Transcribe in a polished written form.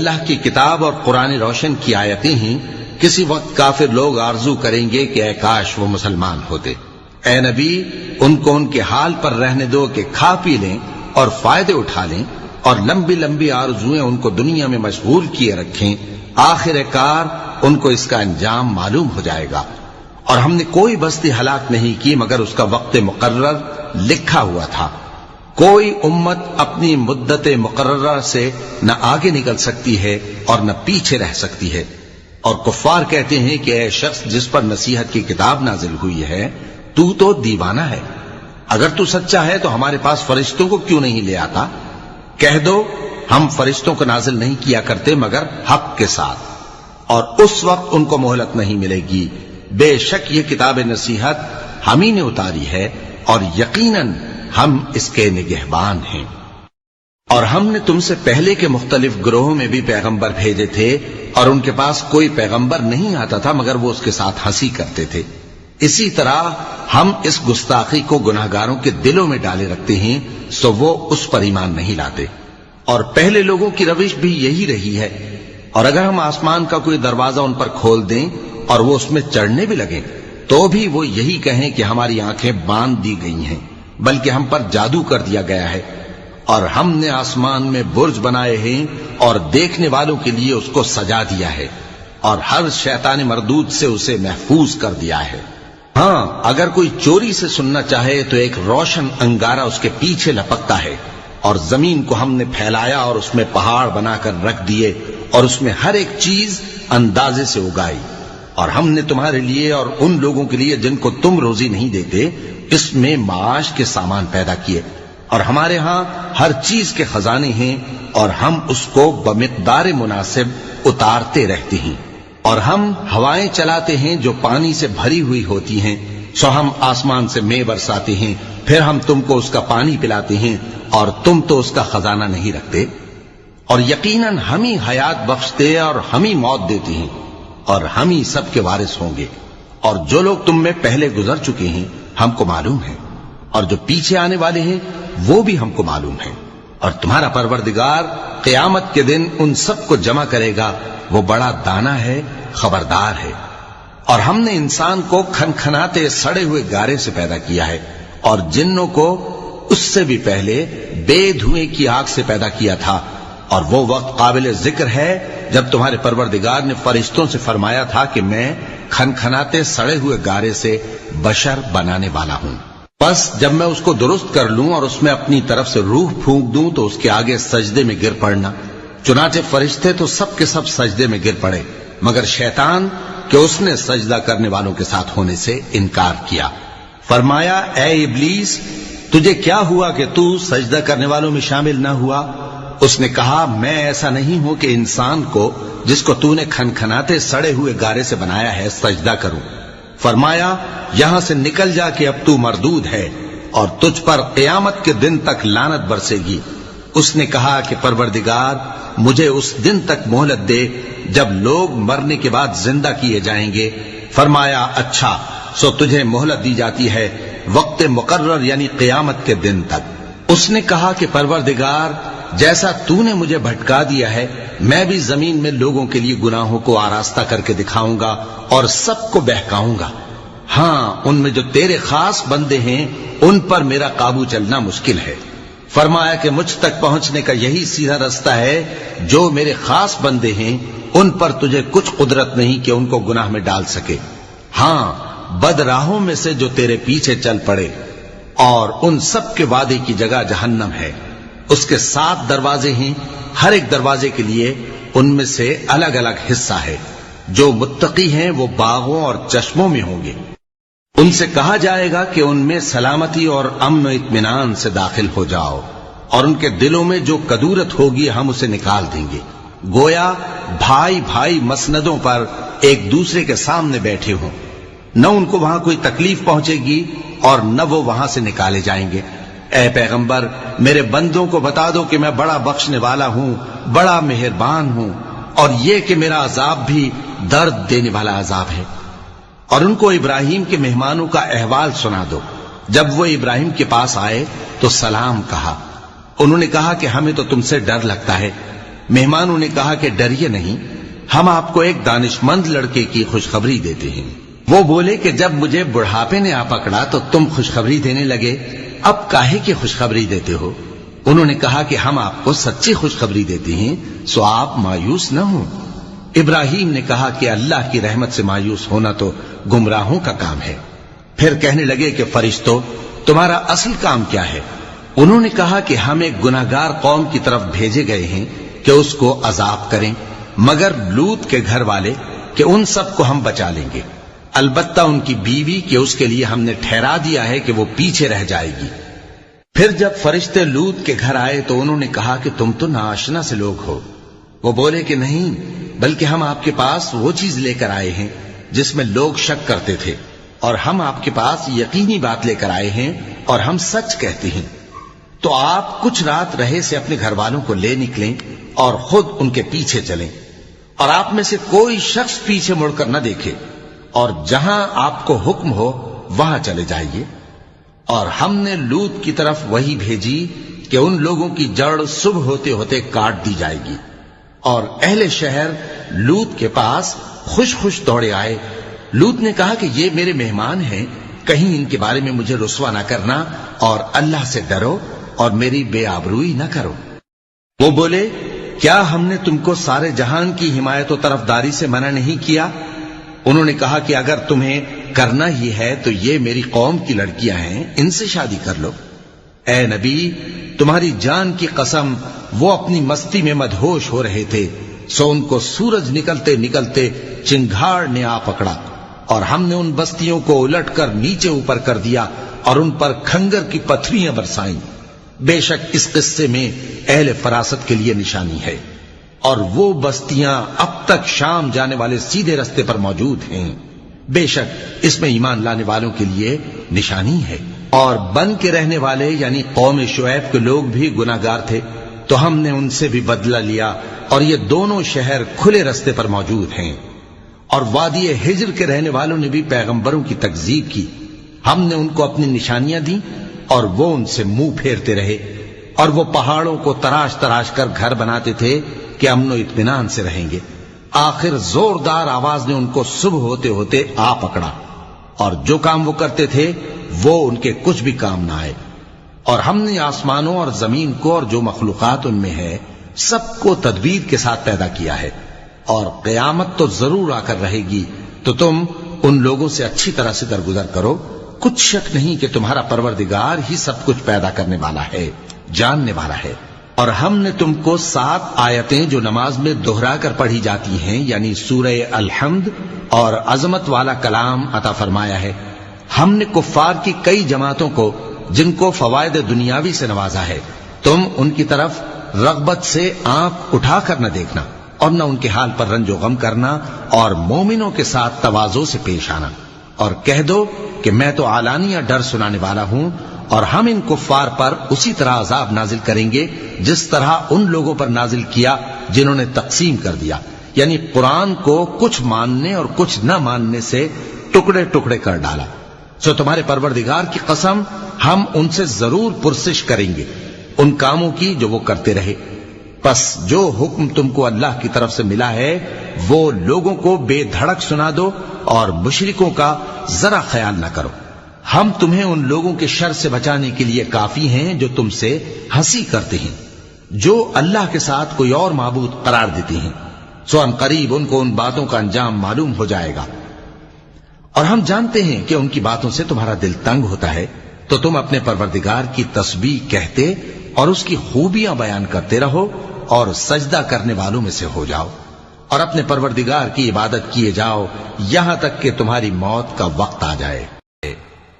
اللہ کی کتاب اور قرآن روشن کی آیتیں ہیں، کسی وقت کافر لوگ آرزو کریں گے کہ اے کاش وہ مسلمان ہوتے۔ اے نبی، ان کو ان کے حال پر رہنے دو کہ کھا پی لیں اور فائدے اٹھا لیں، اور لمبی لمبی آرزویں ان کو دنیا میں مشغول کیے رکھیں، آخر کار ان کو اس کا انجام معلوم ہو جائے گا۔ اور ہم نے کوئی بستی ہلاک نہیں کی مگر اس کا وقت مقرر لکھا ہوا تھا۔ کوئی امت اپنی مدت مقررہ سے نہ آگے نکل سکتی ہے اور نہ پیچھے رہ سکتی ہے۔ اور کفار کہتے ہیں کہ اے شخص جس پر نصیحت کی کتاب نازل ہوئی ہے، تو دیوانہ ہے، اگر تو سچا ہے تو ہمارے پاس فرشتوں کو کیوں نہیں لے آتا؟ کہہ دو ہم فرشتوں کو نازل نہیں کیا کرتے مگر حق کے ساتھ، اور اس وقت ان کو مہلت نہیں ملے گی۔ بے شک یہ کتاب نصیحت ہم ہی نے اتاری ہے، اور یقیناً ہم اس کے نگہبان ہیں۔ اور ہم نے تم سے پہلے کے مختلف گروہوں میں بھی پیغمبر بھیجے تھے، اور ان کے پاس کوئی پیغمبر نہیں آتا تھا مگر وہ اس کے ساتھ ہنسی کرتے تھے۔ اسی طرح ہم اس گستاخی کو گناہگاروں کے دلوں میں ڈالے رکھتے ہیں، سو وہ اس پر ایمان نہیں لاتے۔ اور پہلے لوگوں کی روش بھی یہی رہی ہے، اور اگر ہم آسمان کا کوئی دروازہ ان پر کھول دیں اور وہ اس میں چڑھنے بھی لگیں تو بھی وہ یہی کہیں کہ ہماری آنکھیں باندھ دی گئی ہیں، بلکہ ہم پر جادو کر دیا گیا ہے۔ اور ہم نے آسمان میں برج بنائے ہیں اور دیکھنے والوں کے لیے اس کو سجا دیا ہے، اور ہر شیطان مردود سے اسے محفوظ کر دیا ہے۔ ہاں، اگر کوئی چوری سے سننا چاہے تو ایک روشن انگارہ اس کے پیچھے لپکتا ہے، اور زمین کو ہم نے پھیلایا اور اس میں پہاڑ بنا کر رکھ دیے، اور اس میں ہر ایک چیز اندازے سے اگائی۔ اور ہم نے تمہارے لیے اور ان لوگوں کے لیے جن کو تم روزی نہیں دیتے اس میں معاش کے سامان پیدا کیے، اور ہمارے ہاں ہر چیز کے خزانے ہیں، اور ہم اس کو بمقدار مناسب اتارتے رہتے ہیں۔ اور ہم ہوائیں چلاتے ہیں جو پانی سے بھری ہوئی ہوتی ہیں، سو ہم آسمان سے مے برساتے ہیں، پھر ہم تم کو اس کا پانی پلاتے ہیں، اور تم تو اس کا خزانہ نہیں رکھتے۔ اور یقیناً ہم ہی حیات بخشتے اور ہم ہی موت دیتے ہیں، اور ہم ہی سب کے وارث ہوں گے۔ اور جو لوگ تم میں پہلے گزر چکے ہیں ہم کو معلوم ہے، اور جو پیچھے آنے والے ہیں وہ بھی ہم کو معلوم ہے۔ اور تمہارا پروردگار قیامت کے دن ان سب کو جمع کرے گا، وہ بڑا دانا ہے، خبردار ہے۔ اور ہم نے انسان کو کھنکھناتے سڑے ہوئے گارے سے پیدا کیا ہے، اور جنوں کو اس سے بھی پہلے بے دھوئیں کی آگ سے پیدا کیا تھا۔ اور وہ وقت قابل ذکر ہے جب تمہارے پروردگار نے فرشتوں سے فرمایا تھا کہ میں کھنکھناتے سڑے ہوئے گارے سے بشر بنانے والا ہوں، بس جب میں اس کو درست کر لوں اور اس میں اپنی طرف سے روح پھونک دوں تو اس کے آگے سجدے میں گر پڑنا۔ چنانچہ فرشتے تو سب کے سب سجدے میں گر پڑے مگر شیطان کہ اس نے سجدہ کرنے والوں کے ساتھ ہونے سے انکار کیا۔ فرمایا اے ابلیس، تجھے کیا ہوا کہ تو سجدہ کرنے والوں میں شامل نہ ہوا؟ اس نے کہا میں ایسا نہیں ہوں کہ انسان کو جس کو تو نے کھنکھناتے سڑے ہوئے گارے سے بنایا ہے سجدہ کروں۔ فرمایا یہاں سے نکل جا کہ اب تو مردود ہے اور تجھ پر قیامت کے دن تک لعنت برسے گی۔ اس نے کہا کہ پروردگار مجھے اس دن تک مہلت دے جب لوگ مرنے کے بعد زندہ کیے جائیں گے۔ فرمایا اچھا، سو تجھے مہلت دی جاتی ہے وقت مقرر یعنی قیامت کے دن تک۔ اس نے کہا کہ پروردگار جیسا تو نے مجھے بھٹکا دیا ہے میں بھی زمین میں لوگوں کے لیے گناہوں کو آراستہ کر کے دکھاؤں گا اور سب کو بہکاؤں گا۔ ہاں، ان میں جو تیرے خاص بندے ہیں ان پر میرا قابو چلنا مشکل ہے۔ فرمایا کہ مجھ تک پہنچنے کا یہی سیدھا رستہ ہے، جو میرے خاص بندے ہیں ان پر تجھے کچھ قدرت نہیں کہ ان کو گناہ میں ڈال سکے۔ ہاں، بد راہوں میں سے جو تیرے پیچھے چل پڑے، اور ان سب کے وعدے کی جگہ جہنم ہے، اس کے 7 دروازے ہیں، ہر ایک دروازے کے لیے ان میں سے الگ الگ حصہ ہے۔ جو متقی ہیں وہ باغوں اور چشموں میں ہوں گے۔ ان سے کہا جائے گا کہ ان میں سلامتی اور امن و اطمینان سے داخل ہو جاؤ، اور ان کے دلوں میں جو کدورت ہوگی ہم اسے نکال دیں گے، گویا بھائی بھائی مسندوں پر ایک دوسرے کے سامنے بیٹھے ہوں۔ نہ ان کو وہاں کوئی تکلیف پہنچے گی اور نہ وہ وہاں سے نکالے جائیں گے۔ اے پیغمبر میرے بندوں کو بتا دو کہ میں بڑا بخشنے والا ہوں، بڑا مہربان ہوں، اور یہ کہ میرا عذاب بھی درد دینے والا عذاب ہے۔ اور ان کو ابراہیم کے مہمانوں کا احوال سنا دو۔ جب وہ ابراہیم کے پاس آئے تو سلام کہا۔ انہوں نے کہا کہ ہمیں تو تم سے ڈر لگتا ہے، مہمانوں نے کہا کہ ڈریے نہیں، ہم آپ کو ایک دانشمند لڑکے کی خوشخبری دیتے ہیں۔ وہ بولے کہ جب مجھے بڑھاپے نے آ پکڑا تو تم خوشخبری دینے لگے، اب کاہے کی خوشخبری دیتے ہو؟ انہوں نے کہا کہ ہم آپ کو سچی خوشخبری دیتے ہیں، سو آپ مایوس نہ ہوں۔ ابراہیم نے کہا کہ اللہ کی رحمت سے مایوس ہونا تو گمراہوں کا کام ہے۔ پھر کہنے لگے کہ فرشتوں، تمہارا اصل کام کیا ہے؟ انہوں نے کہا کہ ہم ایک گناہگار قوم کی طرف بھیجے گئے ہیں کہ اس کو عذاب کریں، مگر لوط کے گھر والے کہ ان سب کو ہم بچا لیں گے، البتہ ان کی بیوی کہ اس کے لیے ہم نے ٹھہرا دیا ہے کہ وہ پیچھے رہ جائے گی۔ پھر جب فرشتے لوط کے گھر آئے تو انہوں نے کہا کہ تم تو ناآشنا سے لوگ ہو۔ وہ بولے کہ نہیں، بلکہ ہم آپ کے پاس وہ چیز لے کر آئے ہیں جس میں لوگ شک کرتے تھے، اور ہم آپ کے پاس یقینی بات لے کر آئے ہیں اور ہم سچ کہتے ہیں۔ تو آپ کچھ رات رہے سے اپنے گھر والوں کو لے نکلیں اور خود ان کے پیچھے چلیں، اور آپ میں سے کوئی شخص پیچھے مڑ کر نہ دیکھے، اور جہاں آپ کو حکم ہو وہاں چلے جائیے۔ اور ہم نے لوط کی طرف وہی بھیجی کہ ان لوگوں کی جڑ صبح ہوتے ہوتے کاٹ دی جائے گی۔ اور اہل شہر لوط کے پاس خوش خوش دوڑے آئے۔ لوط نے کہا کہ یہ میرے مہمان ہیں، کہیں ان کے بارے میں مجھے رسوا نہ کرنا، اور اللہ سے ڈرو اور میری بے آبروئی نہ کرو۔ وہ بولے، کیا ہم نے تم کو سارے جہان کی حمایت و طرفداری سے منع نہیں کیا؟ انہوں نے کہا کہ اگر تمہیں کرنا ہی ہے تو یہ میری قوم کی لڑکیاں ہیں، ان سے شادی کر لو۔ اے نبی، تمہاری جان کی قسم، وہ اپنی مستی میں مدہوش ہو رہے تھے، سو ان کو سورج نکلتے نکلتے چنگھاڑ نے آ پکڑا، اور ہم نے ان بستیوں کو الٹ کر نیچے اوپر کر دیا اور ان پر کھنگر کی پتھریاں برسائیں۔ بے شک اس قصے میں اہل فراست کے لیے نشانی ہے، اور وہ بستیاں اب تک شام جانے والے سیدھے رستے پر موجود ہیں۔ بے شک اس میں ایمان لانے والوں کے لیے نشانی ہے۔ اور بن کے رہنے والے یعنی قوم شعیب کے لوگ بھی گناہگار تھے، تو ہم نے ان سے بھی بدلہ لیا، اور یہ دونوں شہر کھلے رستے پر موجود ہیں۔ اور وادی ہجر کے رہنے والوں نے بھی پیغمبروں کی تکذیب کی، ہم نے ان کو اپنی نشانیاں دی اور وہ ان سے منہ پھیرتے رہے، اور وہ پہاڑوں کو تراش تراش کر گھر بناتے تھے کہ امن و اطمینان سے رہیں گے۔ آخر زوردار آواز نے ان کو صبح ہوتے ہوتے آ پکڑا، اور جو کام وہ کرتے تھے وہ ان کے کچھ بھی کام نہ آئے۔ اور ہم نے آسمانوں اور زمین کو اور جو مخلوقات ان میں ہے سب کو تدبیر کے ساتھ پیدا کیا ہے، اور قیامت تو ضرور آ کر رہے گی، تو تم ان لوگوں سے اچھی طرح سے درگزر کرو۔ کچھ شک نہیں کہ تمہارا پروردگار ہی سب کچھ پیدا کرنے والا ہے، جاننے والا ہے۔ اور ہم نے تم کو 7 آیتیں جو نماز میں دہرا کر پڑھی جاتی ہیں، یعنی سورہ الحمد اور عظمت والا کلام عطا فرمایا ہے۔ ہم نے کفار کی کئی جماعتوں کو جن کو فوائد دنیاوی سے نوازا ہے، تم ان کی طرف رغبت سے آنکھ اٹھا کر نہ دیکھنا، اور نہ ان کے حال پر رنج و غم کرنا، اور مومنوں کے ساتھ تواضع سے پیش آنا، اور کہہ دو کہ میں تو اعلانیہ ڈر سنانے والا ہوں، اور ہم ان کفار پر اسی طرح عذاب نازل کریں گے جس طرح ان لوگوں پر نازل کیا جنہوں نے تقسیم کر دیا، یعنی قرآن کو کچھ ماننے اور کچھ نہ ماننے سے ٹکڑے ٹکڑے کر ڈالا۔ سو تمہارے پروردگار کی قسم، ہم ان سے ضرور پرسش کریں گے ان کاموں کی جو وہ کرتے رہے۔ پس جو حکم تم کو اللہ کی طرف سے ملا ہے وہ لوگوں کو بے دھڑک سنا دو، اور مشرکوں کا ذرا خیال نہ کرو۔ ہم تمہیں ان لوگوں کے شر سے بچانے کے لیے کافی ہیں جو تم سے ہنسی کرتے ہیں، جو اللہ کے ساتھ کوئی اور معبود قرار دیتے ہیں، سو ان قریب ان کو ان باتوں کا انجام معلوم ہو جائے گا۔ اور ہم جانتے ہیں کہ ان کی باتوں سے تمہارا دل تنگ ہوتا ہے، تو تم اپنے پروردگار کی تسبیح کہتے اور اس کی خوبیاں بیان کرتے رہو، اور سجدہ کرنے والوں میں سے ہو جاؤ، اور اپنے پروردگار کی عبادت کیے جاؤ یہاں تک کہ تمہاری موت کا وقت آ جائے۔